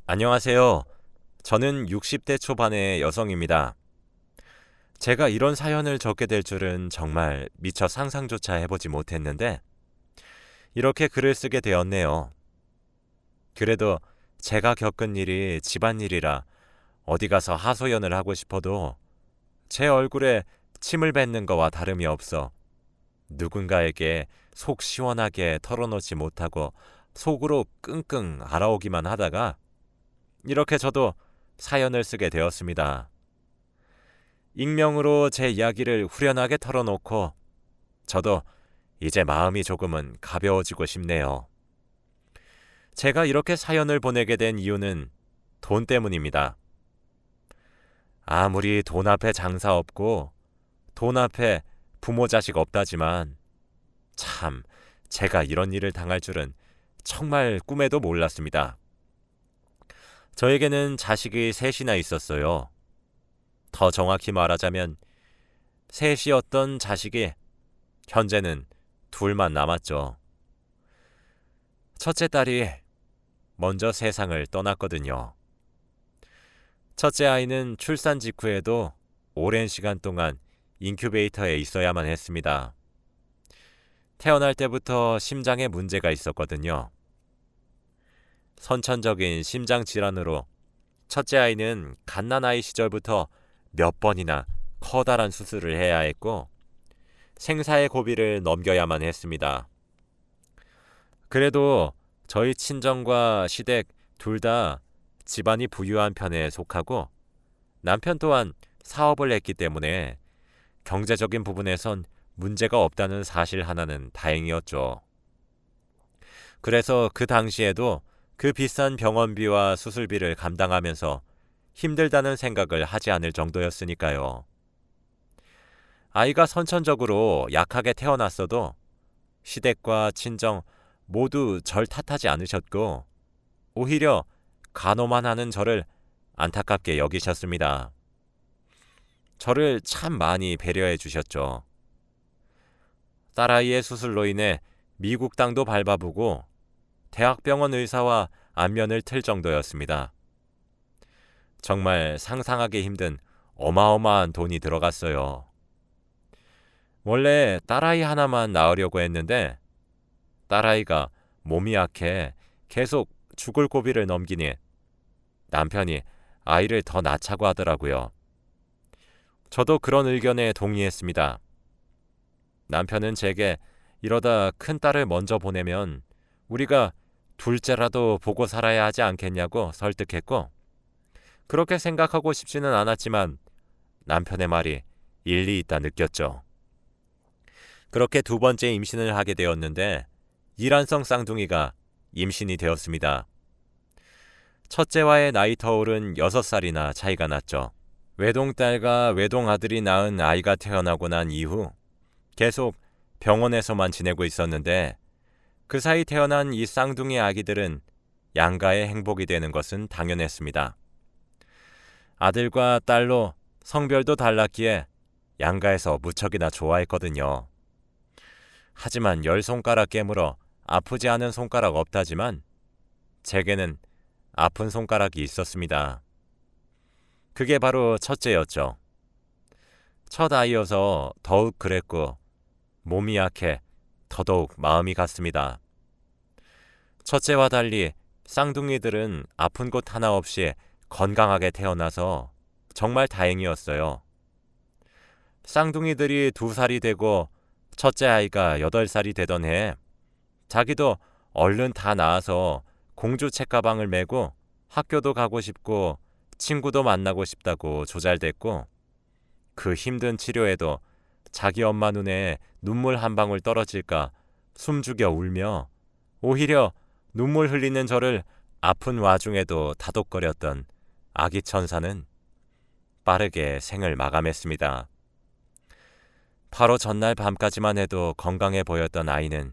안녕하세요. 저는 60대 초반의 여성입니다. 제가 이런 사연을 적게 될 줄은 정말 미처 상상조차 해보지 못했는데 이렇게 글을 쓰게 되었네요. 그래도 제가 겪은 일이 집안일이라 어디 가서 하소연을 하고 싶어도 제 얼굴에 침을 뱉는 거와 다름이 없어 누군가에게 속 시원하게 털어놓지 못하고 속으로 끙끙 앓아오기만 하다가 이렇게 저도 사연을 쓰게 되었습니다. 익명으로 제 이야기를 후련하게 털어놓고 저도 이제 마음이 조금은 가벼워지고 싶네요. 제가 이렇게 사연을 보내게 된 이유는 돈 때문입니다. 아무리 돈 앞에 장사 없고 돈 앞에 부모 자식 없다지만 참 제가 이런 일을 당할 줄은 정말 꿈에도 몰랐습니다. 저에게는 자식이 셋이나 있었어요. 더 정확히 말하자면 셋이었던 자식이 현재는 둘만 남았죠. 첫째 딸이 먼저 세상을 떠났거든요. 첫째 아이는 출산 직후에도 오랜 시간 동안 인큐베이터에 있어야만 했습니다. 태어날 때부터 심장에 문제가 있었거든요. 선천적인 심장 질환으로 첫째 아이는 갓난아이 시절부터 몇 번이나 커다란 수술을 해야 했고 생사의 고비를 넘겨야만 했습니다. 그래도 저희 친정과 시댁 둘 다 집안이 부유한 편에 속하고 남편 또한 사업을 했기 때문에 경제적인 부분에선 문제가 없다는 사실 하나는 다행이었죠. 그래서 그 당시에도 그 비싼 병원비와 수술비를 감당하면서 힘들다는 생각을 하지 않을 정도였으니까요. 아이가 선천적으로 약하게 태어났어도 시댁과 친정 모두 절 탓하지 않으셨고 오히려 간호만 하는 저를 안타깝게 여기셨습니다. 저를 참 많이 배려해 주셨죠. 딸아이의 수술로 인해 미국 땅도 밟아보고 대학병원 의사와 안면을 틀 정도였습니다. 정말 상상하기 힘든 어마어마한 돈이 들어갔어요. 원래 딸아이 하나만 낳으려고 했는데 딸아이가 몸이 약해 계속 죽을 고비를 넘기니 남편이 아이를 더 낳자고 하더라고요. 저도 그런 의견에 동의했습니다. 남편은 제게 이러다 큰 딸을 먼저 보내면 우리가 둘째라도 보고 살아야 하지 않겠냐고 설득했고 그렇게 생각하고 싶지는 않았지만 남편의 말이 일리 있다 느꼈죠. 그렇게 두 번째 임신을 하게 되었는데 이란성 쌍둥이가 임신이 되었습니다. 첫째와의 나이 터울은 6살이나 차이가 났죠. 외동딸과 외동아들이 낳은 아이가 태어나고 난 이후 계속 병원에서만 지내고 있었는데 그 사이 태어난 이 쌍둥이 아기들은 양가의 행복이 되는 것은 당연했습니다. 아들과 딸로 성별도 달랐기에 양가에서 무척이나 좋아했거든요. 하지만 10손가락 깨물어 아프지 않은 손가락 없다지만 제게는 아픈 손가락이 있었습니다. 그게 바로 첫째였죠. 첫 아이여서 더욱 그랬고 몸이 약해 더더욱 마음이 갔습니다. 첫째와 달리 쌍둥이들은 아픈 곳 하나 없이 건강하게 태어나서 정말 다행이었어요. 쌍둥이들이 2살이 되고 첫째 아이가 8살이 되던 해에 자기도 얼른 다 나아서 공주 책가방을 메고 학교도 가고 싶고 친구도 만나고 싶다고 조잘댔고 그 힘든 치료에도 자기 엄마 눈에 눈물 한 방울 떨어질까 숨죽여 울며 오히려 눈물 흘리는 저를 아픈 와중에도 다독거렸던 아기 천사는 빠르게 생을 마감했습니다. 바로 전날 밤까지만 해도 건강해 보였던 아이는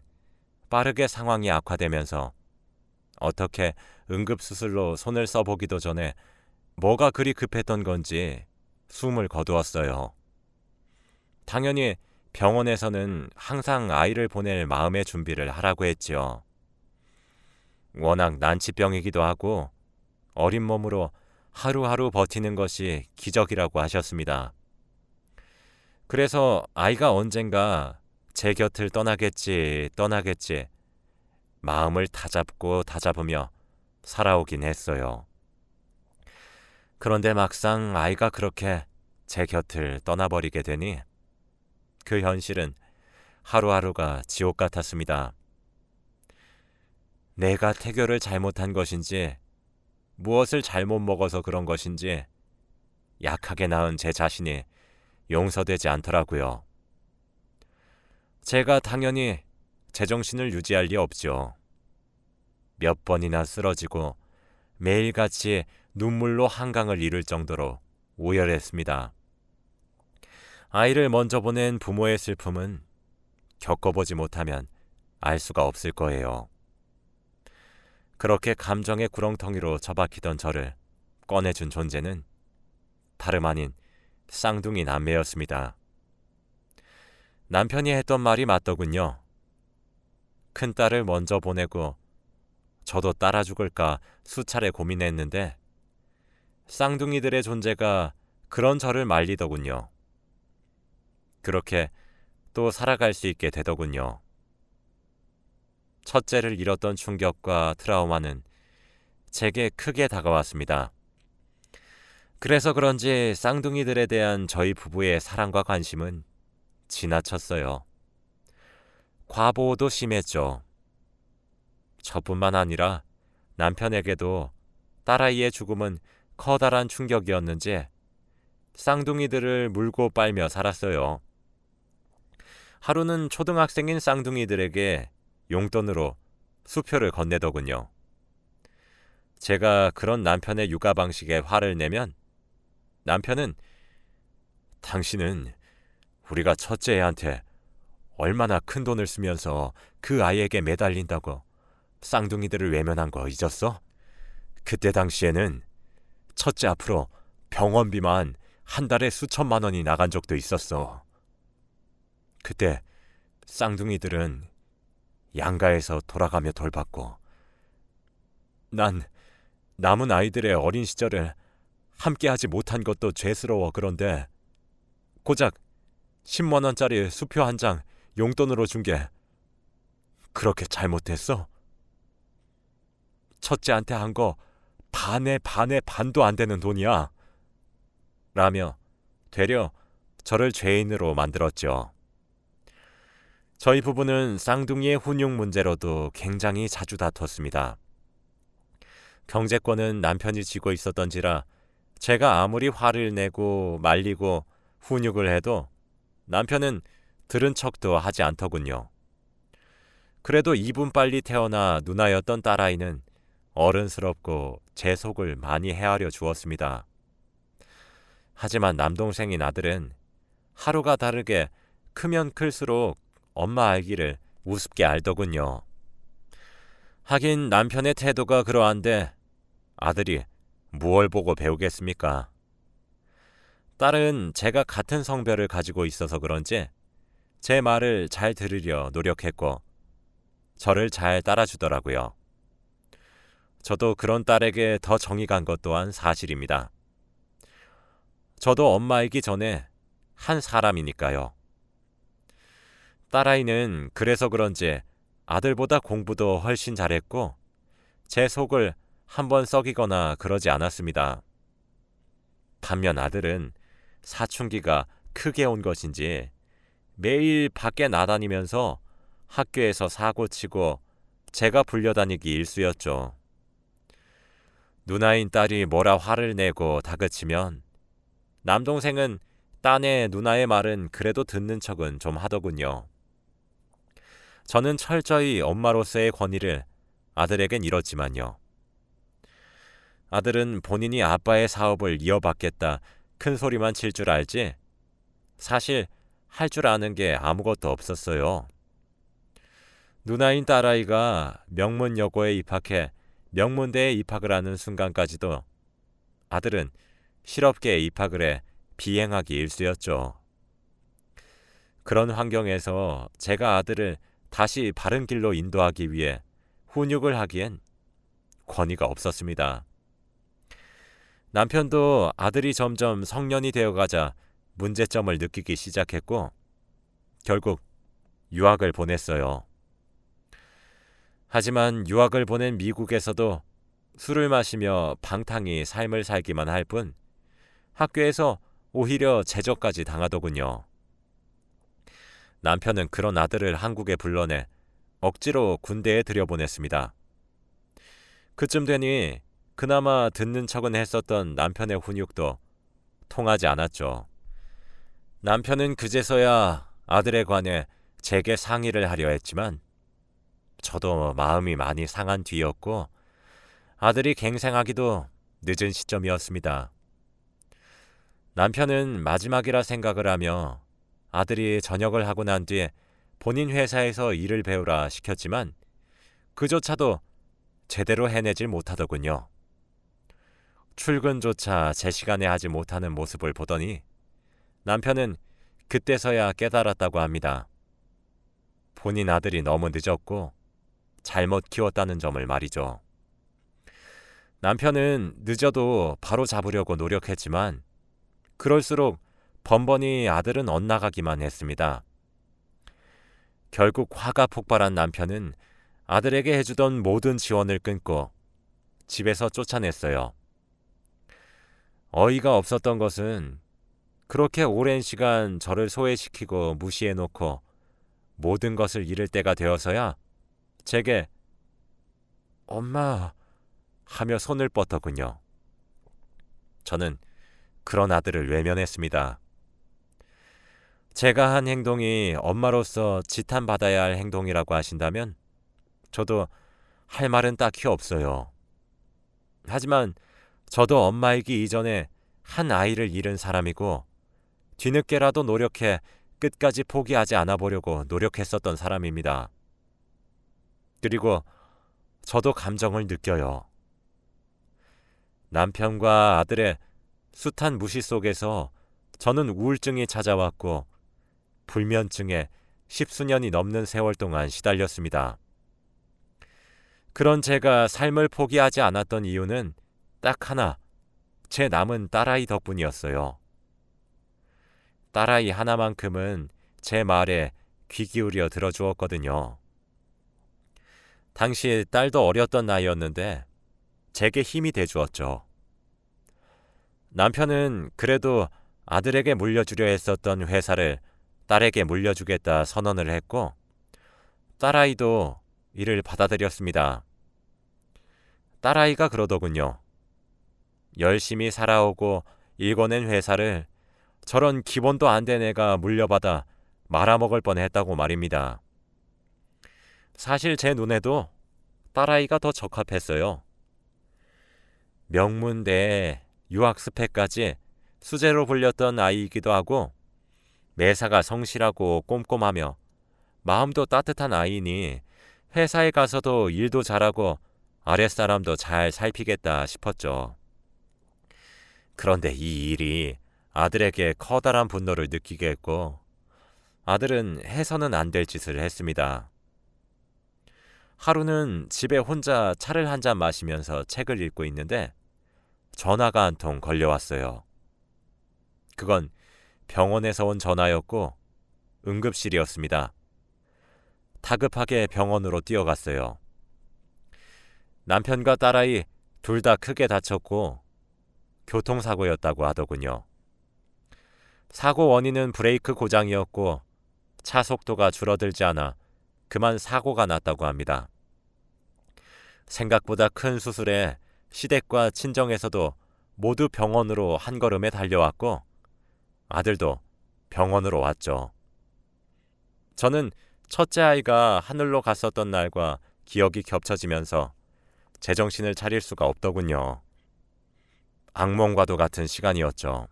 빠르게 상황이 악화되면서 어떻게 응급수술로 손을 써보기도 전에 뭐가 그리 급했던 건지 숨을 거두었어요. 당연히 병원에서는 항상 아이를 보낼 마음의 준비를 하라고 했지요. 워낙 난치병이기도 하고 어린 몸으로 하루하루 버티는 것이 기적이라고 하셨습니다. 그래서 아이가 언젠가 제 곁을 떠나겠지 마음을 다잡으며 살아오긴 했어요. 그런데 막상 아이가 그렇게 제 곁을 떠나버리게 되니 그 현실은 하루하루가 지옥 같았습니다. 내가 태교를 잘못한 것인지 무엇을 잘못 먹어서 그런 것인지 약하게 낳은 제 자신이 용서되지 않더라고요. 제가 당연히 제정신을 유지할 리 없죠. 몇 번이나 쓰러지고 매일같이 눈물로 한강을 이룰 정도로 오열했습니다. 아이를 먼저 보낸 부모의 슬픔은 겪어보지 못하면 알 수가 없을 거예요. 그렇게 감정의 구렁텅이로 처박히던 저를 꺼내준 존재는 다름 아닌 쌍둥이 남매였습니다. 남편이 했던 말이 맞더군요. 큰딸을 먼저 보내고 저도 따라 죽을까 수차례 고민했는데 쌍둥이들의 존재가 그런 저를 말리더군요. 그렇게 또 살아갈 수 있게 되더군요. 첫째를 잃었던 충격과 트라우마는 제게 크게 다가왔습니다. 그래서 그런지 쌍둥이들에 대한 저희 부부의 사랑과 관심은 지나쳤어요. 과보호도 심했죠. 저뿐만 아니라 남편에게도 딸아이의 죽음은 커다란 충격이었는지 쌍둥이들을 물고 빨며 살았어요. 하루는 초등학생인 쌍둥이들에게 용돈으로 수표를 건네더군요. 제가 그런 남편의 육아 방식에 화를 내면 남편은 당신은 우리가 첫째 애한테 얼마나 큰 돈을 쓰면서 그 아이에게 매달린다고 쌍둥이들을 외면한 거 잊었어? 그때 당시에는 첫째 앞으로 병원비만 한 달에 수천만 원이 나간 적도 있었어. 그때 쌍둥이들은 양가에서 돌아가며 돌봤고 난 남은 아이들의 어린 시절을 함께하지 못한 것도 죄스러워. 그런데 고작 10만 원짜리 수표 한 장 용돈으로 준 게 그렇게 잘못됐어? 첫째한테 한 거 반의 반도 안 되는 돈이야. 라며 되려 저를 죄인으로 만들었죠. 저희 부부는 쌍둥이의 훈육 문제로도 굉장히 자주 다퉜습니다. 경제권은 남편이 쥐고 있었던지라 제가 아무리 화를 내고 말리고 훈육을 해도 남편은 들은 척도 하지 않더군요. 그래도 2분 빨리 태어나 누나였던 딸아이는 어른스럽고 제 속을 많이 헤아려 주었습니다. 하지만 남동생인 아들은 하루가 다르게 크면 클수록 엄마 알기를 우습게 알더군요. 하긴 남편의 태도가 그러한데 아들이 무얼 보고 배우겠습니까? 딸은 제가 같은 성별을 가지고 있어서 그런지 제 말을 잘 들으려 노력했고 저를 잘 따라주더라고요. 저도 그런 딸에게 더 정이 간 것 또한 사실입니다. 저도 엄마이기 전에 한 사람이니까요. 딸아이는 그래서 그런지 아들보다 공부도 훨씬 잘했고 제 속을 한번 썩이거나 그러지 않았습니다. 반면 아들은 사춘기가 크게 온 것인지 매일 밖에 나다니면서 학교에서 사고치고 제가 불려다니기 일쑤였죠. 누나인 딸이 뭐라 화를 내고 다그치면 남동생은 딴의 누나의 말은 그래도 듣는 척은 좀 하더군요. 저는 철저히 엄마로서의 권위를 아들에겐 잃었지만요. 아들은 본인이 아빠의 사업을 이어받겠다 큰 소리만 칠 줄 알지 사실 할 줄 아는 게 아무것도 없었어요. 누나인 딸아이가 명문여고에 입학해 명문대에 입학을 하는 순간까지도 아들은 실업계에 입학을 해 비행하기 일쑤였죠. 그런 환경에서 제가 아들을 다시 바른 길로 인도하기 위해 훈육을 하기엔 권위가 없었습니다. 남편도 아들이 점점 성년이 되어가자 문제점을 느끼기 시작했고 결국 유학을 보냈어요. 하지만 유학을 보낸 미국에서도 술을 마시며 방탕히 삶을 살기만 할 뿐 학교에서 오히려 제적까지 당하더군요. 남편은 그런 아들을 한국에 불러내 억지로 군대에 들여보냈습니다. 그쯤 되니 그나마 듣는 척은 했었던 남편의 훈육도 통하지 않았죠. 남편은 그제서야 아들에 관해 제게 상의를 하려 했지만 저도 마음이 많이 상한 뒤였고 아들이 갱생하기도 늦은 시점이었습니다. 남편은 마지막이라 생각을 하며 아들이 전역을 하고 난 뒤에 본인 회사에서 일을 배우라 시켰지만 그조차도 제대로 해내질 못하더군요. 출근조차 제 시간에 하지 못하는 모습을 보더니 남편은 그때서야 깨달았다고 합니다. 본인 아들이 너무 늦었고 잘못 키웠다는 점을 말이죠. 남편은 늦어도 바로 잡으려고 노력했지만 그럴수록 번번이 아들은 엇나가기만 했습니다. 결국 화가 폭발한 남편은 아들에게 해주던 모든 지원을 끊고 집에서 쫓아냈어요. 어이가 없었던 것은 그렇게 오랜 시간 저를 소외시키고 무시해놓고 모든 것을 잃을 때가 되어서야 제게 엄마 하며 손을 뻗더군요. 저는 그런 아들을 외면했습니다. 제가 한 행동이 엄마로서 지탄받아야 할 행동이라고 하신다면 저도 할 말은 딱히 없어요. 하지만 저도 엄마이기 이전에 한 아이를 잃은 사람이고 뒤늦게라도 노력해 끝까지 포기하지 않아 보려고 노력했었던 사람입니다. 그리고 저도 감정을 느껴요. 남편과 아들의 숱한 무시 속에서 저는 우울증이 찾아왔고 불면증에 10수년이 넘는 세월 동안 시달렸습니다. 그런 제가 삶을 포기하지 않았던 이유는 딱 하나, 제 남은 딸아이 덕분이었어요. 딸아이 하나만큼은 제 말에 귀 기울여 들어주었거든요. 당시 딸도 어렸던 나이였는데 제게 힘이 돼주었죠. 남편은 그래도 아들에게 물려주려 했었던 회사를 딸에게 물려주겠다 선언을 했고 딸아이도 이를 받아들였습니다. 딸아이가 그러더군요. 열심히 살아오고 일궈낸 회사를 저런 기본도 안 된 애가 물려받아 말아먹을 뻔했다고 말입니다. 사실 제 눈에도 딸아이가 더 적합했어요. 명문대에 유학 스펙까지 수재로 불렸던 아이이기도 하고 매사가 성실하고 꼼꼼하며 마음도 따뜻한 아이니 회사에 가서도 일도 잘하고 아랫사람도 잘 살피겠다 싶었죠. 그런데 이 일이 아들에게 커다란 분노를 느끼게 했고 아들은 해서는 안 될 짓을 했습니다. 하루는 집에 혼자 차를 한 잔 마시면서 책을 읽고 있는데 전화가 한 통 걸려왔어요. 그건 병원에서 온 전화였고 응급실이었습니다. 다급하게 병원으로 뛰어갔어요. 남편과 딸아이 둘 다 크게 다쳤고 교통사고였다고 하더군요. 사고 원인은 브레이크 고장이었고 차 속도가 줄어들지 않아 그만 사고가 났다고 합니다. 생각보다 큰 수술에 시댁과 친정에서도 모두 병원으로 한 걸음에 달려왔고 아들도 병원으로 왔죠. 저는 첫째 아이가 하늘로 갔었던 날과 기억이 겹쳐지면서 제정신을 차릴 수가 없더군요. 악몽과도 같은 시간이었죠.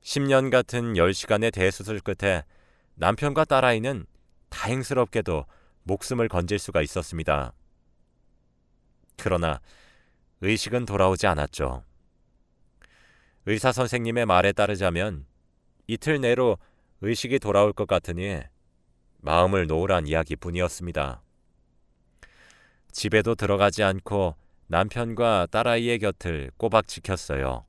10년 같은 10시간의 대수술 끝에 남편과 딸아이는 다행스럽게도 목숨을 건질 수가 있었습니다. 그러나 의식은 돌아오지 않았죠. 의사 선생님의 말에 따르자면 이틀 내로 의식이 돌아올 것 같으니 마음을 놓으란 이야기뿐이었습니다. 집에도 들어가지 않고 남편과 딸아이의 곁을 꼬박 지켰어요.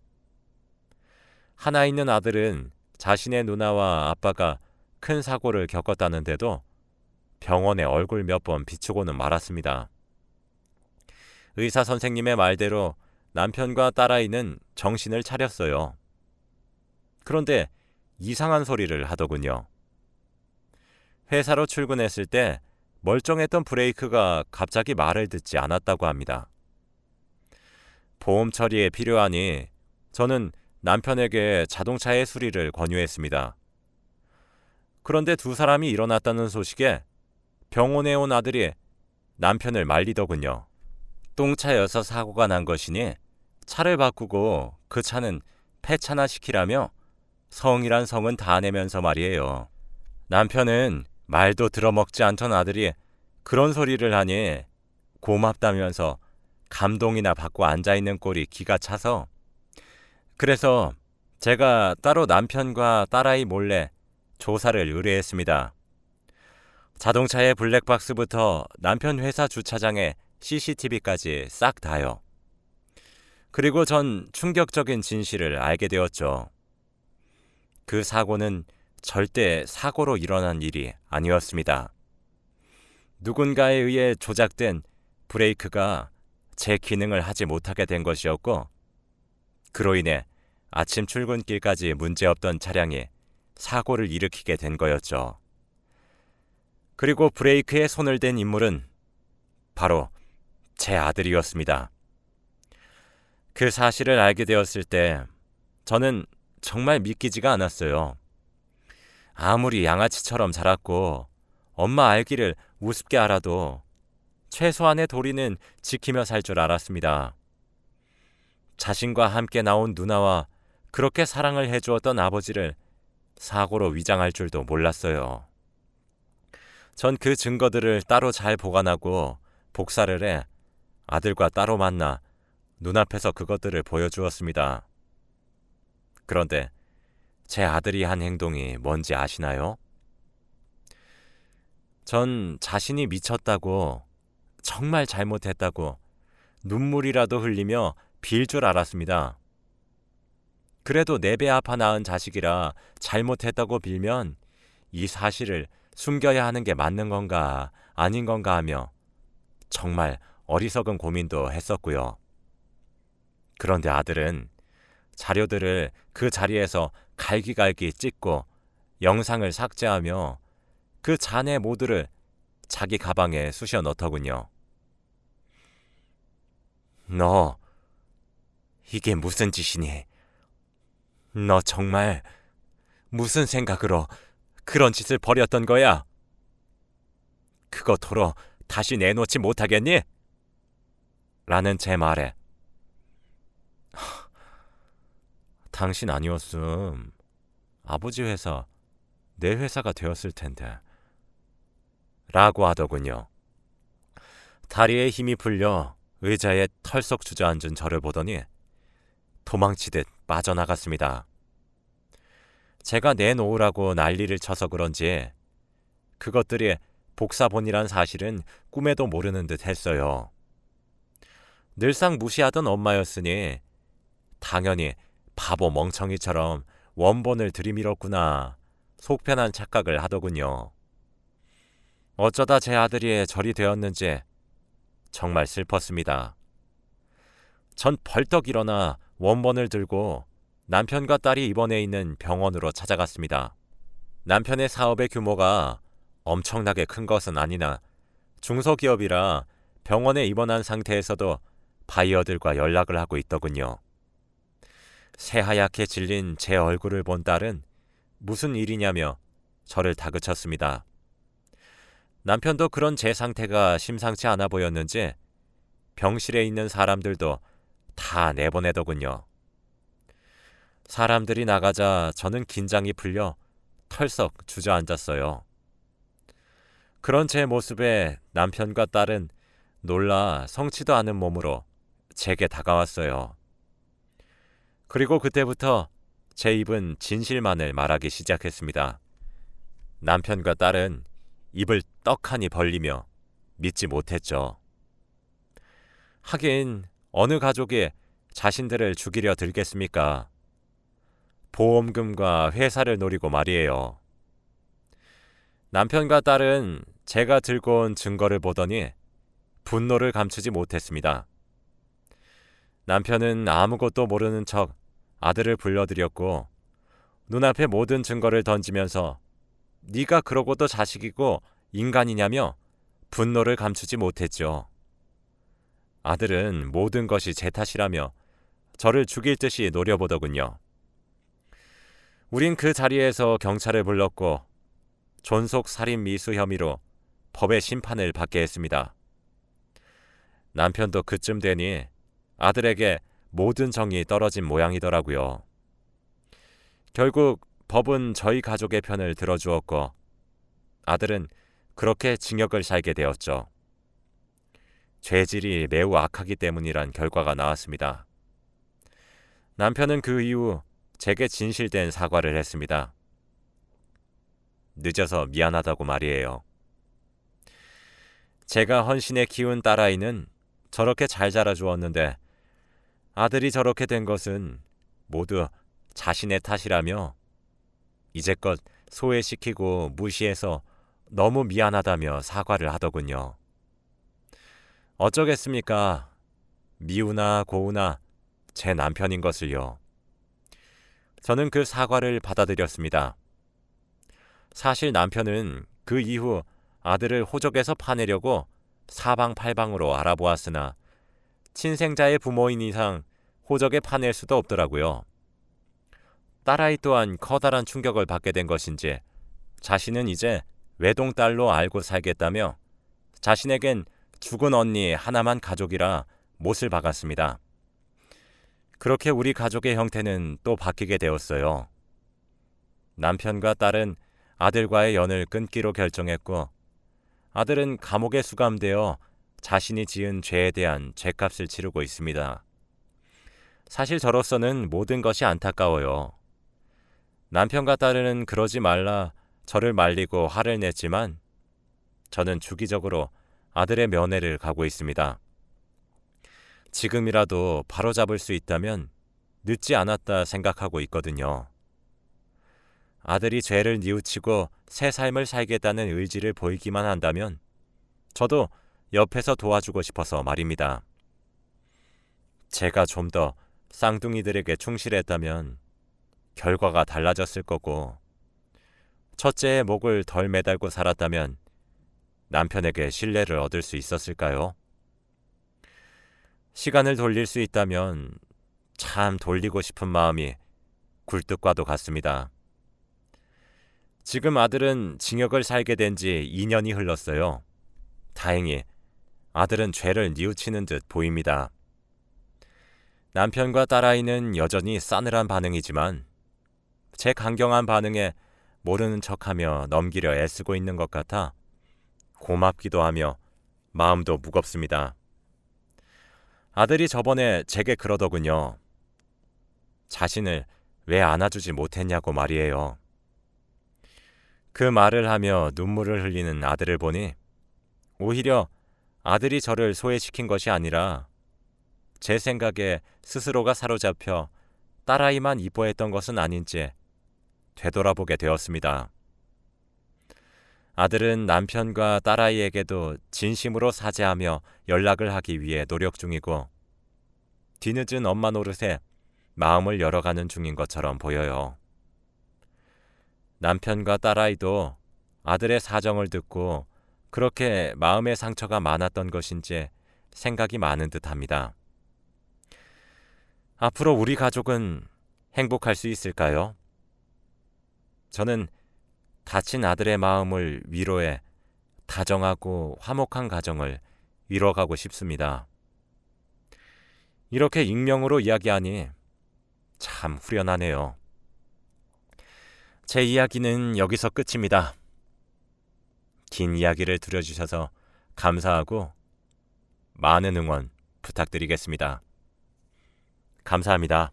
하나 있는 아들은 자신의 누나와 아빠가 큰 사고를 겪었다는데도 병원에 얼굴 몇 번 비추고는 말았습니다. 의사 선생님의 말대로 남편과 딸아이는 정신을 차렸어요. 그런데 이상한 소리를 하더군요. 회사로 출근했을 때 멀쩡했던 브레이크가 갑자기 말을 듣지 않았다고 합니다. 보험 처리에 필요하니 저는 남편에게 자동차의 수리를 권유했습니다. 그런데 두 사람이 일어났다는 소식에 병원에 온 아들이 남편을 말리더군요. 똥차여서 사고가 난 것이니 차를 바꾸고 그 차는 폐차나 시키라며 성이란 성은 다 내면서 말이에요. 남편은 말도 들어먹지 않던 아들이 그런 소리를 하니 고맙다면서 감동이나 받고 앉아있는 꼴이 기가 차서, 그래서 제가 따로 남편과 딸아이 몰래 조사를 의뢰했습니다. 자동차의 블랙박스부터 남편 회사 주차장에 CCTV까지 싹 다요. 그리고 전 충격적인 진실을 알게 되었죠. 그 사고는 절대 사고로 일어난 일이 아니었습니다. 누군가에 의해 조작된 브레이크가 제 기능을 하지 못하게 된 것이었고, 그로 인해 아침 출근길까지 문제없던 차량이 사고를 일으키게 된 거였죠. 그리고 브레이크에 손을 댄 인물은 바로 제 아들이었습니다. 그 사실을 알게 되었을 때 저는 정말 믿기지가 않았어요. 아무리 양아치처럼 자랐고 엄마 알기를 우습게 알아도 최소한의 도리는 지키며 살 줄 알았습니다. 자신과 함께 나온 누나와 그렇게 사랑을 해주었던 아버지를 사고로 위장할 줄도 몰랐어요. 전 그 증거들을 따로 잘 보관하고 복사를 해 아들과 따로 만나 눈앞에서 그것들을 보여주었습니다. 그런데 제 아들이 한 행동이 뭔지 아시나요? 전 자신이 미쳤다고, 정말 잘못했다고 눈물이라도 흘리며 빌 줄 알았습니다. 그래도 내 배 아파 낳은 자식이라 잘못했다고 빌면 이 사실을 숨겨야 하는 게 맞는 건가 아닌 건가 하며 정말 어리석은 고민도 했었고요. 그런데 아들은 자료들을 그 자리에서 갈기갈기 찍고 영상을 삭제하며 그 잔해 모두를 자기 가방에 쑤셔 넣더군요. 너 이게 무슨 짓이니? 너 정말 무슨 생각으로 그런 짓을 벌였던 거야? 그거 도로 다시 내놓지 못하겠니? 라는 제 말에 당신 아니었음. 아버지 회사, 내 회사가 되었을 텐데. 라고 하더군요. 다리에 힘이 풀려 의자에 털썩 주저앉은 저를 보더니 도망치듯 빠져나갔습니다. 제가 내놓으라고 난리를 쳐서 그런지 그것들이 복사본이란 사실은 꿈에도 모르는 듯 했어요. 늘상 무시하던 엄마였으니 당연히 바보 멍청이처럼 원본을 들이밀었구나 속편한 착각을 하더군요. 어쩌다 제 아들이 절이 되었는지 정말 슬펐습니다. 전 벌떡 일어나 원본을 들고 남편과 딸이 입원해 있는 병원으로 찾아갔습니다. 남편의 사업의 규모가 엄청나게 큰 것은 아니나 중소기업이라 병원에 입원한 상태에서도 바이어들과 연락을 하고 있더군요. 새하얗게 질린 제 얼굴을 본 딸은 무슨 일이냐며 저를 다그쳤습니다. 남편도 그런 제 상태가 심상치 않아 보였는지 병실에 있는 사람들도 다 내보내더군요. 사람들이 나가자 저는 긴장이 풀려 털썩 주저앉았어요. 그런 제 모습에 남편과 딸은 놀라 성치도 않은 몸으로 제게 다가왔어요. 그리고 그때부터 제 입은 진실만을 말하기 시작했습니다. 남편과 딸은 입을 떡하니 벌리며 믿지 못했죠. 하긴 어느 가족이 자신들을 죽이려 들겠습니까? 보험금과 회사를 노리고 말이에요. 남편과 딸은 제가 들고 온 증거를 보더니 분노를 감추지 못했습니다. 남편은 아무것도 모르는 척 아들을 불러들였고 눈앞에 모든 증거를 던지면서 네가 그러고도 자식이고 인간이냐며 분노를 감추지 못했죠. 아들은 모든 것이 제 탓이라며 저를 죽일 듯이 노려보더군요. 우린 그 자리에서 경찰을 불렀고 존속살인 미수 혐의로 법의 심판을 받게 했습니다. 남편도 그쯤 되니 아들에게 모든 정이 떨어진 모양이더라고요. 결국 법은 저희 가족의 편을 들어주었고 아들은 그렇게 징역을 살게 되었죠. 죄질이 매우 악하기 때문이란 결과가 나왔습니다. 남편은 그 이후 제게 진실된 사과를 했습니다. 늦어서 미안하다고 말이에요. 제가 헌신해 키운 딸아이는 저렇게 잘 자라주었는데 아들이 저렇게 된 것은 모두 자신의 탓이라며 이제껏 소외시키고 무시해서 너무 미안하다며 사과를 하더군요. 어쩌겠습니까? 미우나 고우나 제 남편인 것을요. 저는 그 사과를 받아들였습니다. 사실 남편은 그 이후 아들을 호적에서 파내려고 사방팔방으로 알아보았으나 친생자의 부모인 이상 호적에 파낼 수도 없더라고요. 딸아이 또한 커다란 충격을 받게 된 것인지 자신은 이제 외동딸로 알고 살겠다며 자신에겐 죽은 언니 하나만 가족이라 못을 박았습니다. 그렇게 우리 가족의 형태는 또 바뀌게 되었어요. 남편과 딸은 아들과의 연을 끊기로 결정했고 아들은 감옥에 수감되어 자신이 지은 죄에 대한 죄값을 치르고 있습니다. 사실 저로서는 모든 것이 안타까워요. 남편과 딸은 그러지 말라 저를 말리고 화를 냈지만 저는 주기적으로 아들의 면회를 가고 있습니다. 지금이라도 바로잡을 수 있다면 늦지 않았다 생각하고 있거든요. 아들이 죄를 뉘우치고 새 삶을 살겠다는 의지를 보이기만 한다면 저도 옆에서 도와주고 싶어서 말입니다. 제가 좀 더 쌍둥이들에게 충실했다면 결과가 달라졌을 거고 첫째의 목을 덜 매달고 살았다면 남편에게 신뢰를 얻을 수 있었을까요? 시간을 돌릴 수 있다면 참 돌리고 싶은 마음이 굴뚝과도 같습니다. 지금 아들은 징역을 살게 된 지 2년이 흘렀어요. 다행히 아들은 죄를 뉘우치는 듯 보입니다. 남편과 딸아이는 여전히 싸늘한 반응이지만 제 강경한 반응에 모르는 척하며 넘기려 애쓰고 있는 것 같아 고맙기도 하며 마음도 무겁습니다. 아들이 저번에 제게 그러더군요. 자신을 왜 안아주지 못했냐고 말이에요. 그 말을 하며 눈물을 흘리는 아들을 보니 오히려 아들이 저를 소외시킨 것이 아니라 제 생각에 스스로가 사로잡혀 딸아이만 이뻐했던 것은 아닌지 되돌아보게 되었습니다. 아들은 남편과 딸아이에게도 진심으로 사죄하며 연락을 하기 위해 노력 중이고 뒤늦은 엄마 노릇에 마음을 열어가는 중인 것처럼 보여요. 남편과 딸아이도 아들의 사정을 듣고 그렇게 마음의 상처가 많았던 것인지 생각이 많은 듯합니다. 앞으로 우리 가족은 행복할 수 있을까요? 저는 다친 아들의 마음을 위로해 다정하고 화목한 가정을 이뤄가고 싶습니다. 이렇게 익명으로 이야기하니 참 후련하네요. 제 이야기는 여기서 끝입니다. 긴 이야기를 들어주셔서 감사하고 많은 응원 부탁드리겠습니다. 감사합니다.